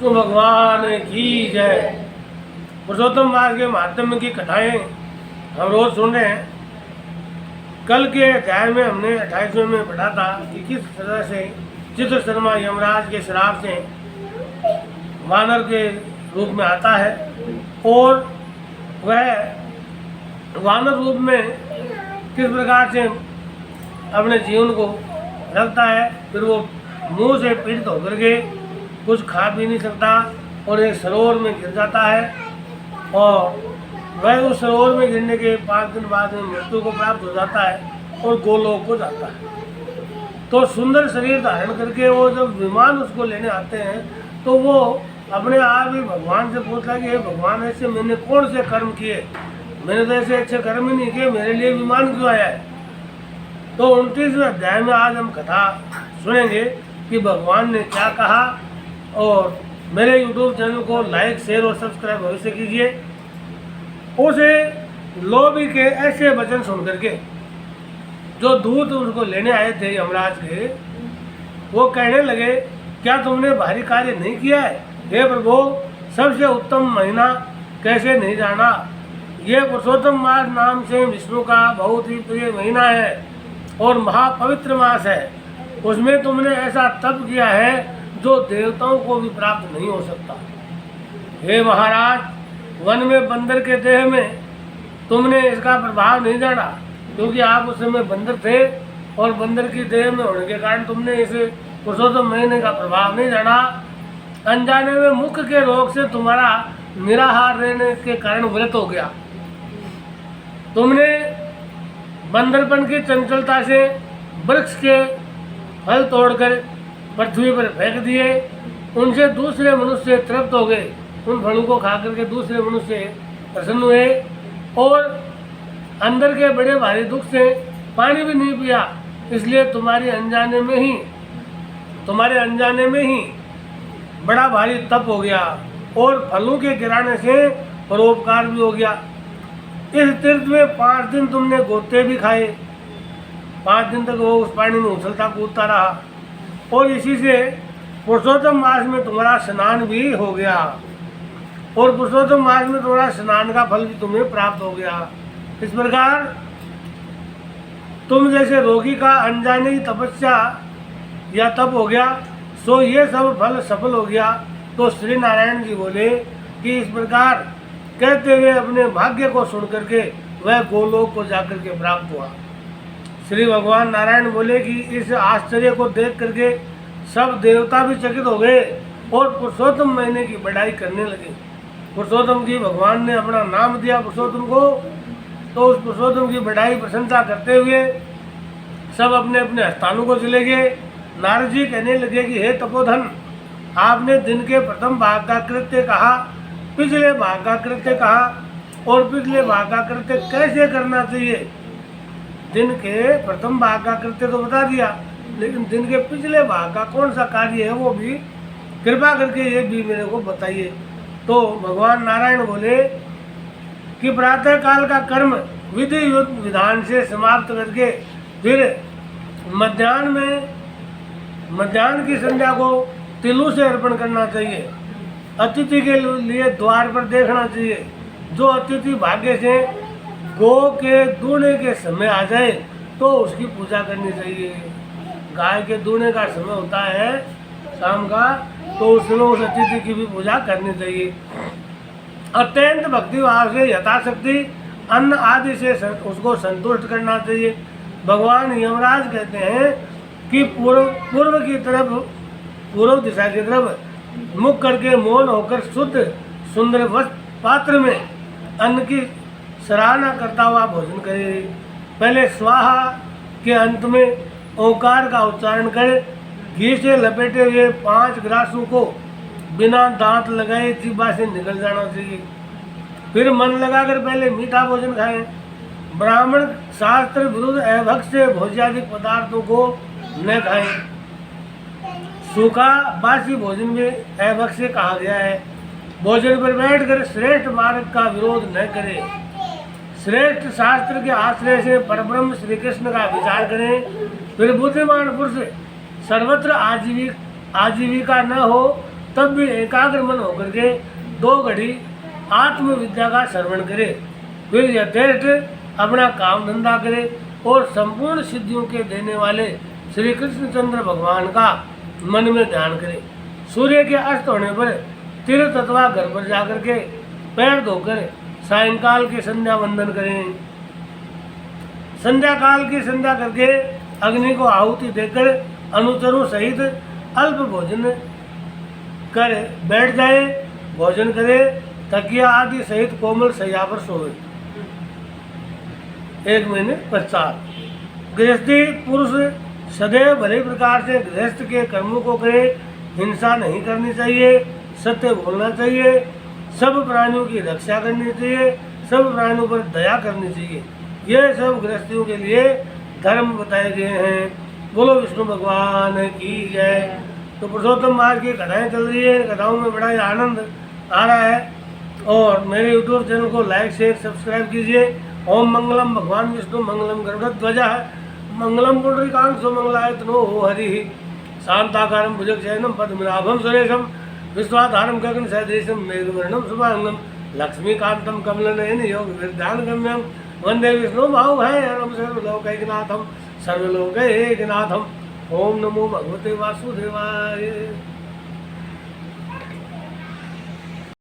विष्णु भगवान की जय। पुरुषोत्तम मास के माध्यम की कथाएं हम रोज सुन रहे हैं। कल के अध्याय में हमने 28वें में पढ़ा था कि किस तरह से चित्रशर्मा यमराज के श्राप से वानर के रूप में आता है और वह वानर रूप में किस प्रकार से अपने जीवन को रखता है। फिर वो मुंह से पीड़ित होकर के कुछ खा भी नहीं सकता और एक सरोवर में गिर जाता है और वह उस सरोवर में गिरने के 5 दिन बाद में मृत्यु को प्राप्त हो जाता है और गोलोक को जाता है। तो सुंदर शरीर धारण करके वो जब विमान उसको लेने आते हैं तो वो अपने आप ही भगवान से पूछता कि हे भगवान, ऐसे मैंने कौन से कर्म किए, मैंने तो ऐसे अच्छे कर्म ही नहीं किए, मेरे लिए विमान क्यों आया है। तो 29वें अध्याय में आज हम कथा सुनेंगे कि भगवान ने क्या कहा। और मेरे YouTube चैनल को लाइक, शेयर और सब्सक्राइब अवश्य कीजिए। उसे लोभी के ऐसे वचन सुन करके जो दूत उसको लेने आए थे यमराज के, वो कहने लगे क्या तुमने भारी कार्य नहीं किया है? हे प्रभु, सबसे उत्तम महीना कैसे नहीं जाना। ये पुरुषोत्तम मास नाम से विष्णु का बहुत ही प्रिय महीना है और महापवित्र मास है। उसमें तुमने ऐसा तप किया है जो देवताओं को भी प्राप्त नहीं हो सकता। हे महाराज, वन में बंदर के देह में तुमने इसका प्रभाव नहीं जाना, क्योंकि आप उस समय बंदर थे और बंदर की देह में होने के कारण तुमने इस पुरुषोत्तम महीने का प्रभाव नहीं जाना। अनजाने में मुख के रोग से तुम्हारा निराहार रहने के कारण व्रत हो गया। तुमने बंदरपन की चंचलता से वृक्ष के फल तोड़कर पृथ्वी पर फेंक दिए। उनसे दूसरे मनुष्य तृप्त हो गए। उन फलों को खा करके दूसरे मनुष्य प्रसन्न हुए और अंदर के बड़े भारी दुख से पानी भी नहीं पिया। इसलिए तुम्हारे अनजाने में ही बड़ा भारी तप हो गया और फलों के गिराने से परोपकार भी हो गया। इस तीर्थ में 5 दिन तुमने गोते भी खाए। 5 दिन तक वो उस पानी में उछलता कूदता रहा और इसी से पुरुषोत्तम मास में तुम्हारा स्नान भी हो गया और पुरुषोत्तम मास में तुम्हारा स्नान का फल भी तुम्हें प्राप्त हो गया। इस प्रकार तुम जैसे रोगी का अनजाने की तपस्या या तप हो गया, सो ये सब फल सफल हो गया। तो श्री नारायण जी बोले कि इस प्रकार कहते हुए अपने भाग्य को सुन करके वह गोलोक को जाकर के प्राप्त हुआ। श्री भगवान नारायण बोले कि इस आश्चर्य को देख करके सब देवता भी चकित हो गए और पुरुषोत्तम महीने की बढ़ाई करने लगे। पुरुषोत्तम की भगवान ने अपना नाम दिया पुरुषोत्तम को, तो उस पुरुषोत्तम की बढ़ाई प्रशंसा करते हुए सब अपने अपने स्थानों को चले गए। नारद जी कहने लगे कि हे तपोधन, आपने दिन के प्रथम भाग का कृत्य कहा, पिछले भाग का कृत्य कहा और पिछले भाग का कृत्य कैसे करना चाहिए। दिन के प्रथम भाग का कृत्य तो बता दिया, लेकिन दिन के पिछले भाग का कौन सा कार्य है वो भी कृपा करके ये भी मेरे को बताइए। तो भगवान नारायण बोले कि प्रातः काल का कर्म विधि युक्त विधान से समाप्त करके फिर मध्याह्न की संध्या को तिलों से अर्पण करना चाहिए। अतिथि के लिए द्वार पर देखना चाहिए। जो अतिथि भाग्य से गो के दूने के समय आ जाए तो उसकी पूजा करनी चाहिए। गाय के दूने का समय होता है शाम का, तो उसमें उस अतिथि की भी पूजा करनी चाहिए। अत्यंत भक्ति भाव से यथाशक्ति अन्न आदि से उसको संतुष्ट करना चाहिए। भगवान यमराज कहते हैं कि पूर्व की तरफ, पूर्व दिशा की तरफ मुख करके मौन होकर शुद्ध सुंदर पात्र में अन्न की सराहना करता हुआ भोजन करे। पहले स्वाहा के अंत में ओंकार का उच्चारण कर घी से लपेटे हुए 5 ग्रासों को बिना दांत लगाए जीभा से निकल जाना चाहिए। फिर मन लगाकर पहले मीठा भोजन खाएं। ब्राह्मण शास्त्र विरुद्ध अभक्ष्य भोज्यादिक पदार्थों को न खाएं। सूखा बासी भोजन में अभक्ष्य कहा गया है। भोजन पर बैठकर श्रेष्ठ मार्ग का विरोध न करें। श्रेष्ठ शास्त्र के आश्रय से परब्रह्म श्री कृष्ण का विचार करें। फिर बुद्धिमान पुरुष सर्वत्र आजीविका न हो तब भी एकाग्र मन होकर के 2 घड़ी आत्मविद्या का श्रवण करे, फिर यथेष्ट अपना काम धंधा करे और संपूर्ण सिद्धियों के देने वाले श्री कृष्णचंद्र भगवान का मन में ध्यान करे। सूर्य के अस्त होने पर तीर्थ अथवा घर पर जाकर के पैर धोकर सायंकाल के संध्या वंदन करें। संध्या काल की संध्या करके अग्नि को आहुति देकर अनुचरों सहित अल्प भोजन कर बैठ जाए, भोजन करे, तकिया आदि सहित कोमल शैया पर सोए। 1 महीने पश्चात गृहस्थी पुरुष सदैव भले प्रकार से गृहस्थ के कर्मों को करे, हिंसा नहीं करनी चाहिए, सत्य बोलना चाहिए, सब प्राणियों की रक्षा करनी चाहिए, सब प्राणियों पर दया करनी चाहिए। ये सब गृहस्थियों के लिए धर्म बताए गए हैं। बोलो विष्णु भगवान की जय। तो पुरुषोत्तम मार्ग की कथाएं चल रही है, कथाओं में बड़ा ही आनंद आ रहा है और मेरे यूट्यूब चैनल को लाइक शेयर सब्सक्राइब कीजिए। ओम मंगलम भगवान विष्णु मंगलम गरुड़ध्वजा मंगलम पुंडरीकाक्षो मंगलायतनो हरि शांताकारं भुजगशयनं पद्मनाभं सुरेशं विश्वाधारं गगनसदृशं मेघवर्णं शुभांगं लक्ष्मीकान्तं कमलनयनं योगविद्यानगम्यं वंदे विष्णु भावभयहरं सर्वलोकैकनाथं सर्वलोकैकनाथं। ओम नमो भगवते वासुदेवाय।